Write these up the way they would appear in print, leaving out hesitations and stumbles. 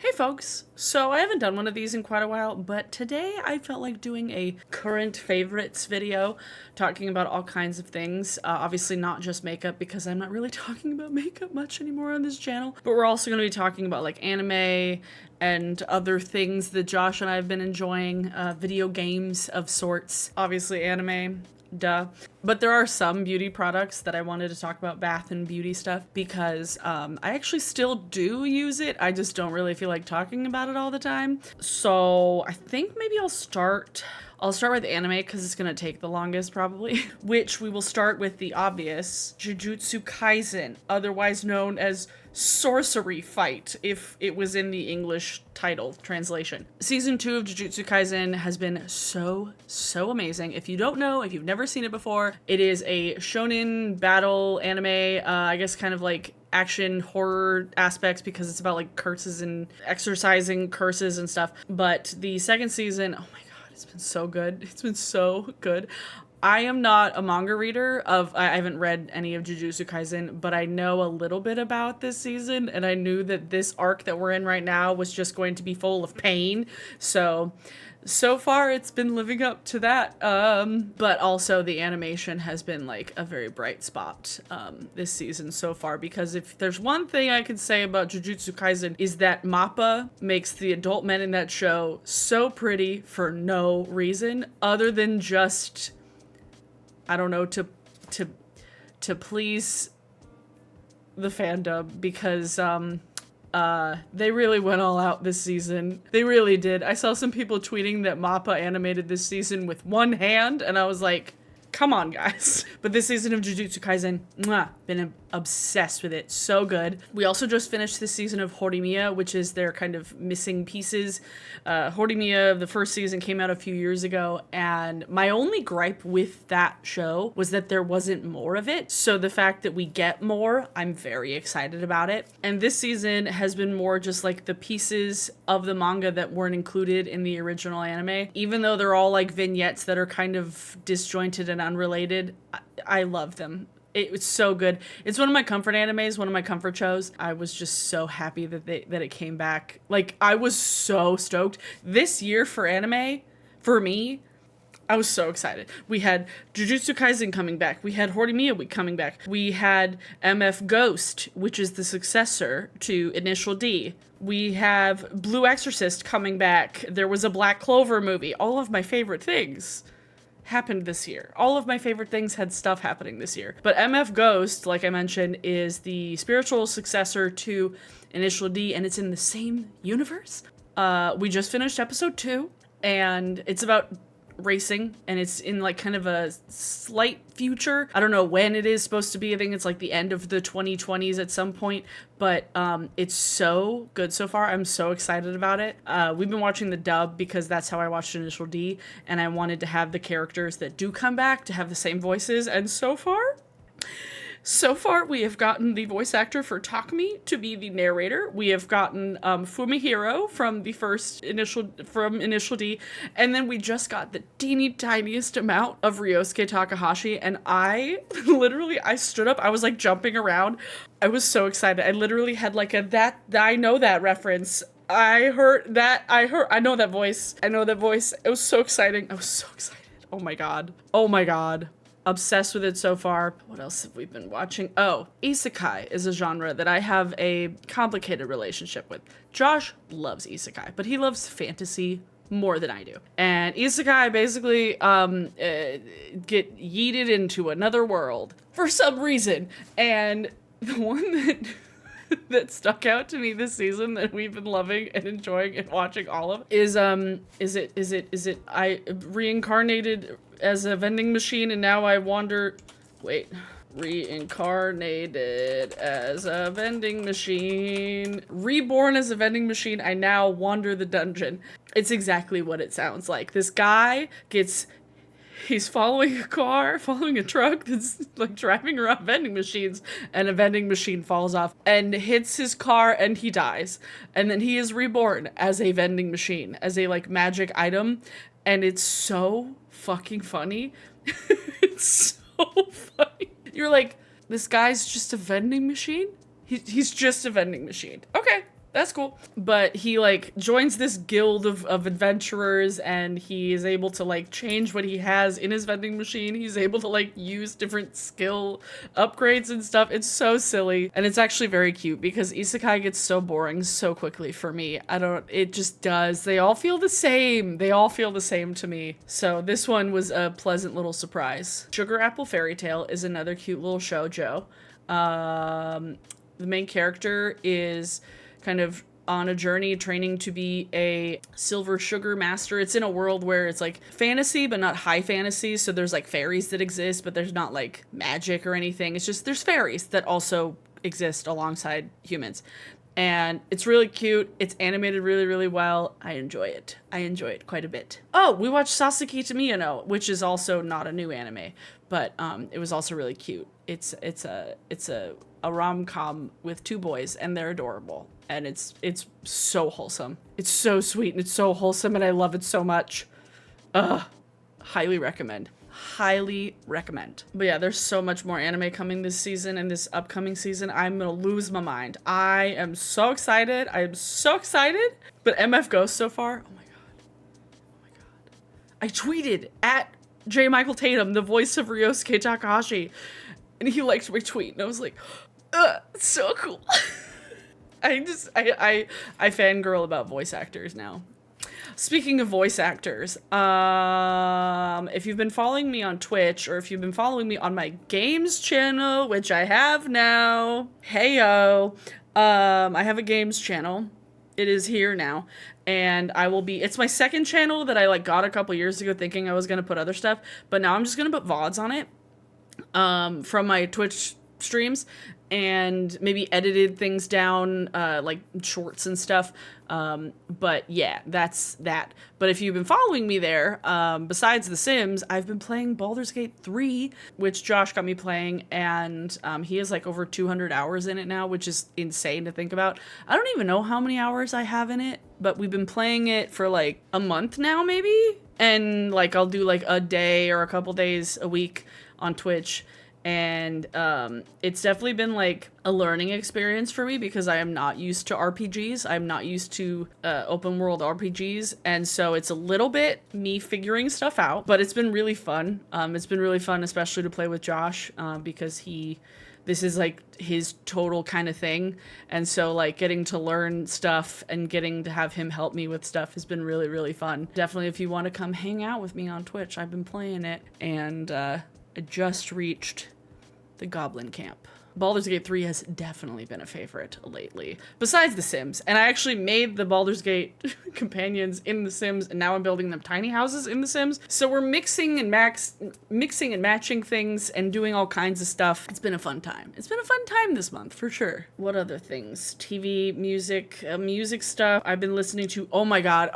Hey folks, so I haven't done one of these in quite a while, but today I felt like doing a current favorites video talking about all kinds of things. Obviously not just makeup because I'm not really talking about makeup much anymore on this channel, but we're also going to be talking about like anime and other things that Josh and I have been enjoying, video games of sorts, obviously anime. Duh. But there are some beauty products that I wanted to talk about, bath and beauty stuff, because I actually still do use it. I just don't really feel like talking about it all the time. So I think maybe I'll start with anime because it's going to take the longest probably, which we will start with the obvious Jujutsu Kaisen, otherwise known as Sorcery Fight, if it was in the English title translation. Season 2 of Jujutsu Kaisen has been so amazing. If you don't know, if you've never seen it before, it is a shonen battle anime, I guess kind of like action horror aspects because it's about like curses and exorcising curses and stuff. But the second season, oh my god, it's been so good. It's been so good. I am not a manga reader I haven't read any of Jujutsu Kaisen, but I know a little bit about this season, and I knew that this arc that we're in right now was just going to be full of pain. So far it's been living up to that. But also the animation has been like a very bright spot this season so far, because if there's one thing I could say about Jujutsu Kaisen is that Mappa makes the adult men in that show so pretty for no reason other than just, I don't know, to please the fandom, because they really went all out this season. They really did. I saw some people tweeting that Mappa animated this season with one hand, and I was like, come on, guys. But this season of Jujutsu Kaisen, been obsessed with it. So good. We also just finished this season of Horimiya, which is their kind of missing pieces. Horimiya, the first season, came out a few years ago, and my only gripe with that show was that there wasn't more of it. So the fact that we get more, I'm very excited about it. And this season has been more just like the pieces of the manga that weren't included in the original anime. Even though they're all like vignettes that are kind of disjointed and unrelated, I love them. It was so good. It's one of my comfort animes, one of my comfort shows. I was just so happy that it came back. Like, I was so stoked. This year for anime, for me, I was so excited. We had Jujutsu Kaisen coming back. We had Horimiya coming back. We had MF Ghost, which is the successor to Initial D. We have Blue Exorcist coming back. There was a Black Clover movie. All of my favorite things happened this year. All of my favorite things had stuff happening this year. But MF Ghost, like I mentioned, is the spiritual successor to Initial D, and it's in the same universe. We just finished episode 2, and it's about racing, and it's in like kind of a slight future. I don't know when it is supposed to be. I think it's like the end of the 2020s at some point, but it's so good so far. I'm so excited about it. We've been watching the dub because that's how I watched Initial D, and I wanted to have the characters that do come back to have the same voices, and so far, we have gotten the voice actor for Takumi to be the narrator. We have gotten Fumihiro from Initial D, and then we just got the teeny tiniest amount of Ryosuke Takahashi, and I stood up. I was like jumping around. I was so excited. I literally had like I know that reference. I know that voice. It was so exciting. I was so excited. Oh my god. Obsessed with it so far. What else have we been watching? Oh, isekai is a genre that I have a complicated relationship with. Josh loves isekai, but he loves fantasy more than I do. And isekai basically get yeeted into another world for some reason. And the one that stuck out to me this season that we've been loving and enjoying and watching all of is I reincarnated as a vending machine, and now I wander. Reincarnated as a vending machine. Reborn as a vending machine. I now wander the dungeon. It's exactly what it sounds like. This guy he's following a truck that's like driving around vending machines, and a vending machine falls off and hits his car and he dies. And then he is reborn as a vending machine, as a like magic item. And it's so fucking funny. It's so funny. You're like, this guy's just a vending machine? He's just a vending machine. Okay, that's cool. But he like joins this guild of adventurers, and he is able to like change what he has in his vending machine. He's able to like use different skill upgrades and stuff. It's so silly, and it's actually very cute because isekai gets so boring so quickly for me. It just does. They all feel the same. They all feel the same to me. So this one was a pleasant little surprise. Sugar Apple Fairy Tale is another cute little shoujo. The main character is kind of on a journey training to be a silver sugar master. It's in a world where it's like fantasy, but not high fantasy. So there's like fairies that exist, but there's not like magic or anything. It's just there's fairies that also exist alongside humans. And it's really cute. It's animated really, really well. I enjoy it. I enjoy it quite a bit. Oh, we watched Sasaki to Miyano, which is also not a new anime, but it was also really cute. It's a rom-com with two boys, and they're adorable. And it's so wholesome. It's so sweet and it's so wholesome, and I love it so much. Highly recommend. Highly recommend. But yeah, there's so much more anime coming this season and this upcoming season. I'm gonna lose my mind. I am so excited. I am so excited. But MF Ghost so far, oh my god. Oh my god. I tweeted at J. Michael Tatum, the voice of Ryosuke Takahashi, and he liked my tweet, and I was like, so cool. I fangirl about voice actors now. Speaking of voice actors, if you've been following me on Twitch, or if you've been following me on my games channel, which I have now, heyo, I have a games channel. It is here now, and it's my second channel that I like got a couple years ago thinking I was going to put other stuff, but now I'm just going to put VODs on it, from my Twitch streams, and maybe edited things down, like shorts and stuff. But yeah, that's that. But if you've been following me there, besides The Sims, I've been playing Baldur's Gate 3, which Josh got me playing, and he has like over 200 hours in it now, which is insane to think about. I don't even know how many hours I have in it, but we've been playing it for like a month now, maybe? And like I'll do like a day or a couple days a week on Twitch. And it's definitely been like a learning experience for me because I am not used to RPGs. I'm not used to open world RPGs. And so it's a little bit me figuring stuff out, but it's been really fun. It's been really fun, especially to play with Josh, because this is like his total kind of thing. And so like getting to learn stuff and getting to have him help me with stuff has been really, really fun. Definitely if you want to come hang out with me on Twitch, I've been playing it, and I just reached the Goblin Camp. Baldur's Gate 3 has definitely been a favorite lately, besides The Sims. And I actually made the Baldur's Gate companions in The Sims, and now I'm building them tiny houses in The Sims. So we're mixing and matching things and doing all kinds of stuff. It's been a fun time. It's been a fun time this month, for sure. What other things? TV, music, music stuff. I've been listening to, oh my god.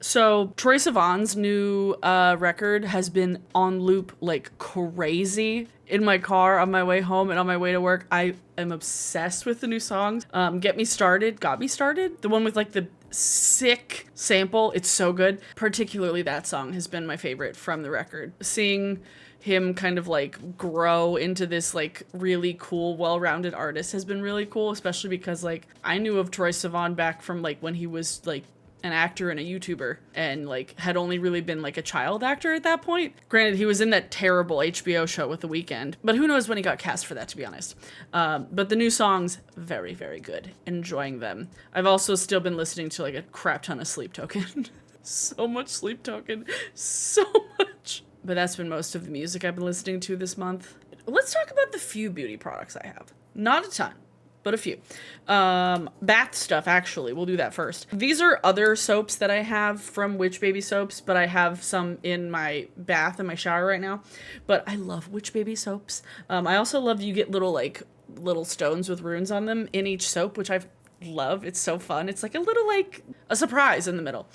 So Troye Sivan's new record has been on loop like crazy. In my car on my way home and on my way to work. I am obsessed with the new songs. Got Me Started. The one with like the sick sample. It's so good. Particularly that song has been my favorite from the record. Seeing him kind of like grow into this like really cool, well-rounded artist has been really cool, especially because like I knew of Troye Sivan back from like when he was like an actor and a YouTuber, and like had only really been like a child actor at that point. Granted, he was in that terrible HBO show with The Weeknd, but who knows when he got cast for that, to be honest. But the new songs, very, very good. Enjoying them. I've also still been listening to like a crap ton of Sleep Token. So much Sleep Token. So much. But that's been most of the music I've been listening to this month. Let's talk about the few beauty products I have. Not a ton, but a few. Bath stuff, actually. We'll do that first. These are other soaps that I have from Witch Baby Soaps, but I have some in my bath and my shower right now. But I love Witch Baby Soaps. I also love you get little stones with runes on them in each soap, which I love. It's so fun. It's like a little like a surprise in the middle.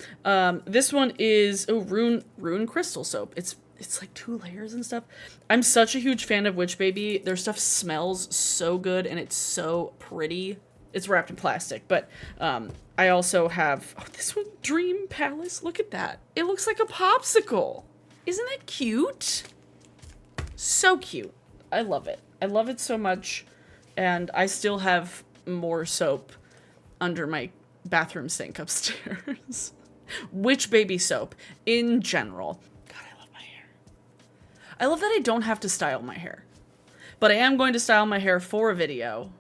This one is a rune crystal soap. It's like 2 layers and stuff. I'm such a huge fan of Witch Baby. Their stuff smells so good and it's so pretty. It's wrapped in plastic, but I also have this one, Dream Palace. Look at that. It looks like a popsicle. Isn't that cute? So cute. I love it. I love it so much, and I still have more soap under my bathroom sink upstairs. Which baby soap in general. God, I love my hair. I love that I don't have to style my hair. But I am going to style my hair for a video.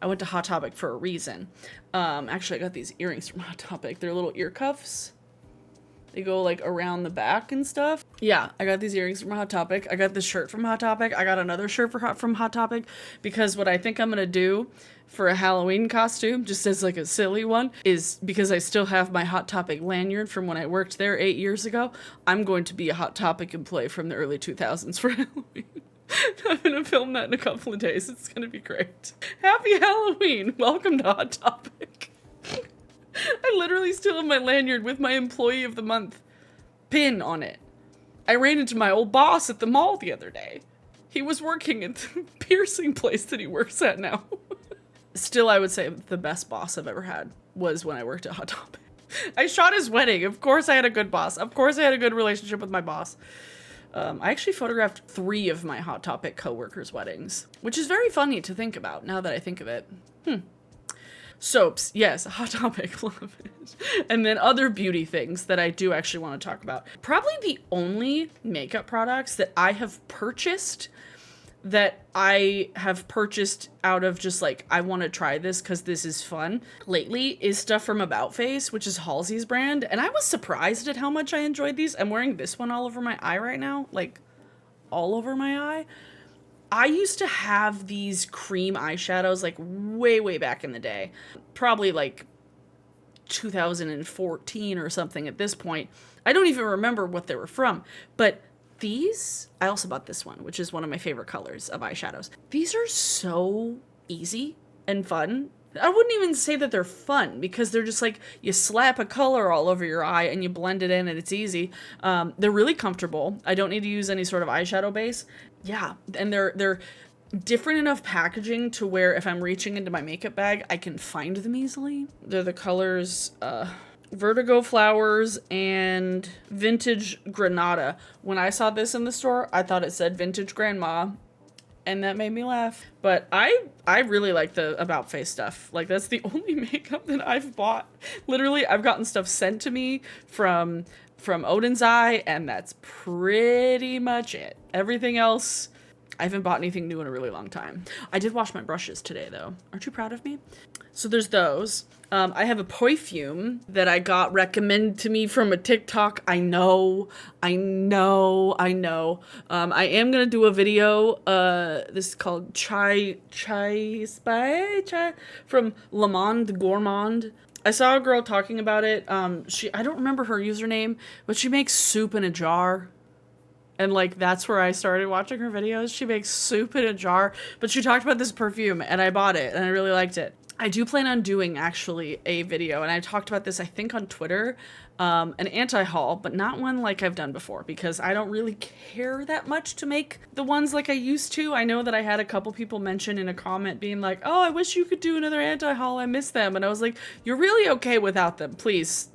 I went to Hot Topic for a reason. Actually, I got these earrings from Hot Topic. They're little ear cuffs. They go like around the back and stuff. Yeah, I got these earrings from Hot Topic. I got this shirt from Hot Topic. I got another shirt from Hot Topic because what I think I'm gonna do for a Halloween costume, just as like a silly one, is because I still have my Hot Topic lanyard from when I worked there 8 years ago. I'm going to be a Hot Topic employee from the early 2000s for Halloween. I'm gonna film that in a couple of days. It's gonna be great. Happy Halloween! Welcome to Hot Topic. I literally still have my lanyard with my employee of the month pin on it. I ran into my old boss at the mall the other day. He was working at the piercing place that he works at now. Still, I would say the best boss I've ever had was when I worked at Hot Topic. I shot his wedding. Of course I had a good boss. Of course I had a good relationship with my boss. I actually photographed 3 of my Hot Topic coworkers' weddings, which is very funny to think about now that I think of it. Soaps, yes, Hot Topic, love it. And then other beauty things that I do actually want to talk about. Probably the only makeup products that I have purchased out of just like, I want to try this because this is fun lately is stuff from About Face, which is Halsey's brand. And I was surprised at how much I enjoyed these. I'm wearing this one all over my eye right now, like all over my eye. I used to have these cream eyeshadows like way back in the day, probably like 2014 or something at this point. I don't even remember what they were from, but these, I also bought this one, which is one of my favorite colors of eyeshadows. These are so easy and fun. I wouldn't even say that they're fun because they're just like you slap a color all over your eye and you blend it in and it's easy. They're really comfortable. I don't need to use any sort of eyeshadow base. Yeah, and they're different enough packaging to where if I'm reaching into my makeup bag, I can find them easily. They're the colors Vertigo Flowers and Vintage Granada. When I saw this in the store, I thought it said Vintage Grandma. And that made me laugh. But I really like the About Face stuff. Like, that's the only makeup that I've bought. Literally, I've gotten stuff sent to me from Odin's Eye, and that's pretty much it. Everything else, I haven't bought anything new in a really long time. I did wash my brushes today, though. Aren't you proud of me? So there's those. I have a perfume that I got recommended to me from a TikTok. I know. I am gonna do a video. This is called Chai from Le Monde Gourmand. I saw a girl talking about it. I don't remember her username, but she makes soup in a jar. And like, that's where I started watching her videos. She makes soup in a jar, but she talked about this perfume and I bought it and I really liked it. I do plan on doing actually a video, and I talked about this, I think, on Twitter, an anti-haul, but not one like I've done before, because I don't really care that much to make the ones like I used to. I know that I had a couple people mention in a comment being like, oh, I wish you could do another anti-haul, I miss them, and I was like, you're really okay without them, please,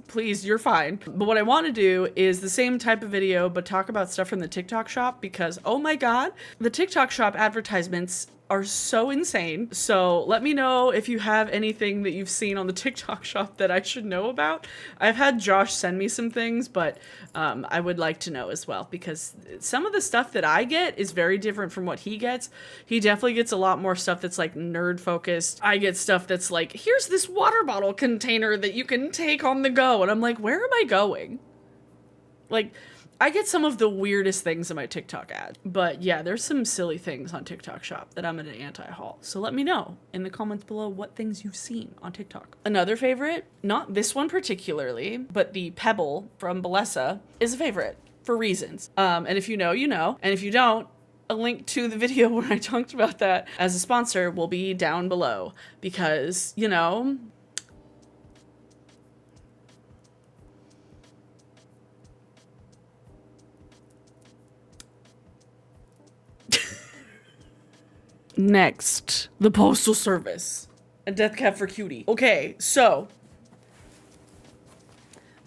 you're fine. But what I want to do is the same type of video, but talk about stuff from the TikTok shop, because, oh my god, the TikTok shop advertisements are so insane. So let me know if you have anything that you've seen on the TikTok shop that I should know about. I've had Josh send me some things, but I would like to know as well, because some of the stuff that I get is very different from what he gets. He definitely gets a lot more stuff that's like nerd focused. I get stuff that's like, here's this water bottle container that you can take on the go. And I'm like, where am I going? Like, I get some of the weirdest things in my TikTok ad. But yeah, there's some silly things on TikTok shop that I'm gonna anti-haul. So let me know in the comments below what things you've seen on TikTok. Another favorite, not this one particularly, but the Pebble from Bellesa is a favorite for reasons. And if you know, you know. And if you don't, a link to the video where I talked about that as a sponsor will be down below. Because, you know, next, the Postal Service and Death Cab for Cutie. Okay, so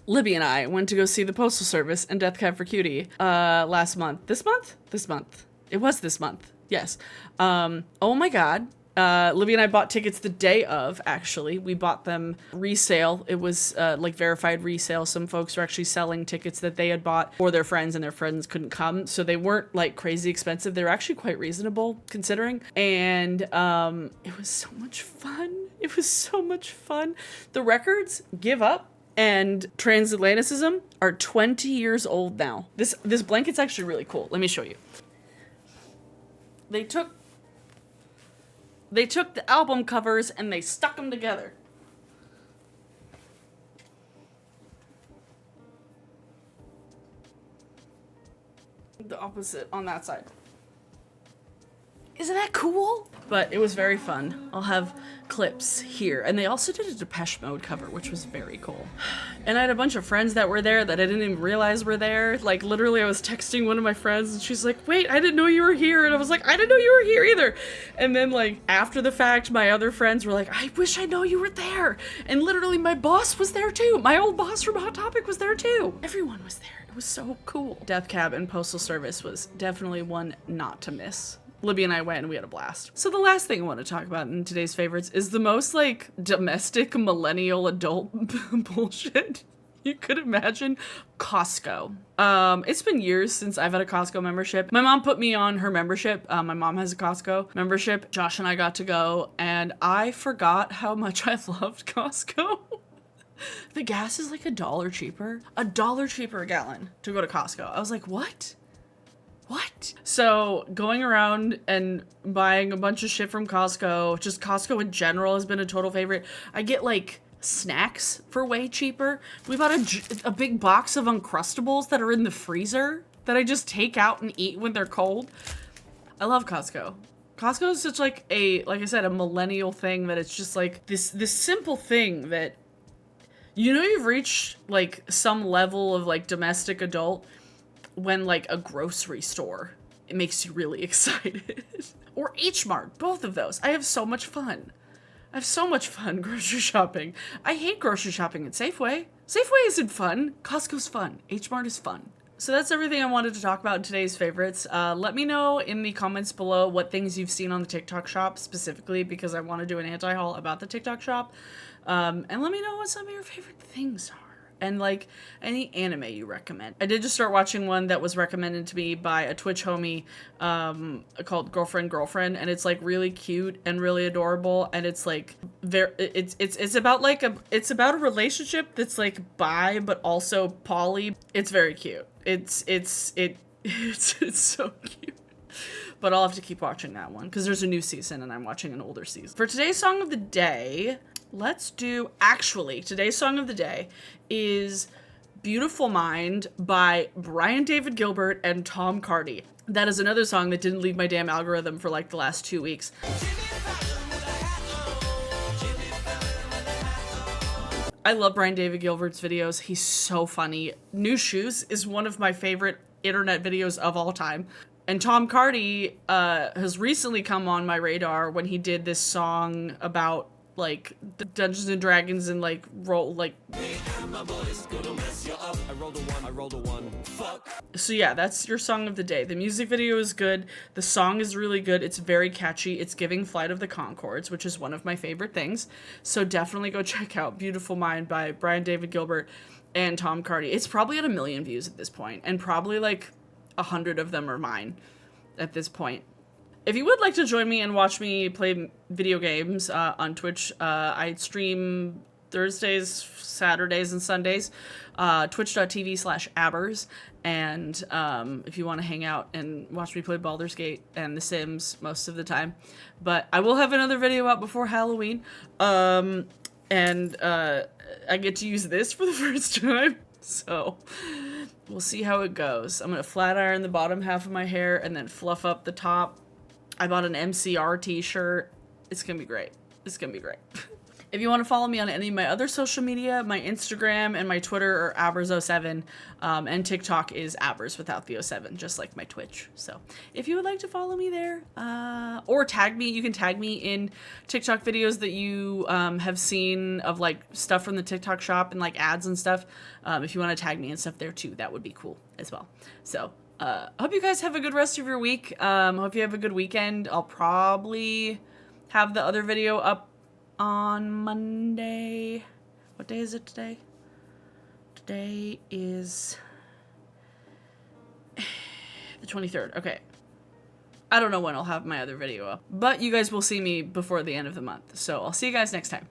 Libby and I went to go see the Postal Service and Death Cab for Cutie last month. This month? This month. It was this month. Yes. Oh my god. Libby and I bought tickets the day of, actually. We bought them resale. It was like verified resale. Some folks were actually selling tickets that they had bought for their friends and their friends couldn't come. So they weren't like crazy expensive. They were actually quite reasonable considering. And it was so much fun. It was so much fun. The records, Give Up and Transatlanticism, are 20 years old now. This blanket's actually really cool. Let me show you. They took the album covers and they stuck them together. The opposite on that side. Isn't that cool? But it was very fun. I'll have clips here. And they also did a Depeche Mode cover, which was very cool. And I had a bunch of friends that were there that I didn't even realize were there. Like, literally, I was texting one of my friends, and she's like, wait, I didn't know you were here. And I was like, I didn't know you were here either. And then, like, after the fact, my other friends were like, I wish I know you were there. And literally, my boss was there, too. My old boss from Hot Topic was there, too. Everyone was there. It was so cool. Death Cab and Postal Service was definitely one not to miss. Libby and I went and we had a blast. So the last thing I want to talk about in today's favorites is the most like domestic millennial adult bullshit you could imagine. Costco. It's been years since I've had a Costco membership. My mom put me on her membership. My mom has a Costco membership. Josh and I got to go and I forgot how much I loved Costco. The gas is like $1 cheaper. $1 cheaper a gallon to go to Costco. I was like, what? What? So going around and buying a bunch of shit from Costco, just Costco in general has been a total favorite. I get like snacks for way cheaper. We bought a big box of Uncrustables that are in the freezer that I just take out and eat when they're cold. I love Costco. Costco is such like I said, a millennial thing that it's just like this simple thing that, you know, you've reached like some level of like domestic adult when like a grocery store, it makes you really excited. Or H Mart, both of those. I have so much fun. I have so much fun grocery shopping. I hate grocery shopping at Safeway. Safeway isn't fun. Costco's fun. H Mart is fun. So that's everything I wanted to talk about in today's favorites. Let me know in the comments below what things you've seen on the TikTok shop specifically, because I want to do an anti-haul about the TikTok shop. And let me know what some of your favorite things are. And like any anime you recommend. I did just start watching one that was recommended to me by a Twitch homie called Girlfriend, and it's like really cute and really adorable, and it's like it's about like it's about a relationship that's like bi but also poly. It's very cute. It's so cute. But I'll have to keep watching that one because there's a new season and I'm watching an older season. For today's song of the day, today's song of the day is Beautiful Mind by Brian David Gilbert and Tom Cardy. That is another song that didn't leave my damn algorithm for like the last 2 weeks. I love Brian David Gilbert's videos. He's so funny. New Shoes is one of my favorite internet videos of all time. And Tom Cardy has recently come on my radar when he did this song about like the Dungeons and Dragons and like roll like. So yeah, that's your song of the day. The music video is good. The song is really good. It's very catchy. It's giving Flight of the Conchords, which is one of my favorite things. So definitely go check out Beautiful Mind by Brian David Gilbert and Tom Cardy. It's probably at 1 million views at this point, and probably like 100 of them are mine at this point. If you would like to join me and watch me play video games on Twitch, I stream Thursdays, Saturdays, and Sundays, twitch.tv/abbers. And if you want to hang out and watch me play Baldur's Gate and The Sims most of the time. But I will have another video out before Halloween. And I get to use this for the first time. So we'll see how it goes. I'm going to flat iron the bottom half of my hair and then fluff up the top. I bought an MCR t-shirt. It's going to be great. It's going to be great. If you want to follow me on any of my other social media, my Instagram and my Twitter are Abbers07, and TikTok is Abbers without the 07, just like my Twitch. So if you would like to follow me there, or tag me, you can tag me in TikTok videos that you have seen of like stuff from the TikTok shop and like ads and stuff. If you want to tag me and stuff there too, that would be cool as well. So hope you guys have a good rest of your week. Hope you have a good weekend. I'll probably have the other video up on Monday. What day is it today? Today is the 23rd. Okay. I don't know when I'll have my other video up, but you guys will see me before the end of the month. So I'll see you guys next time.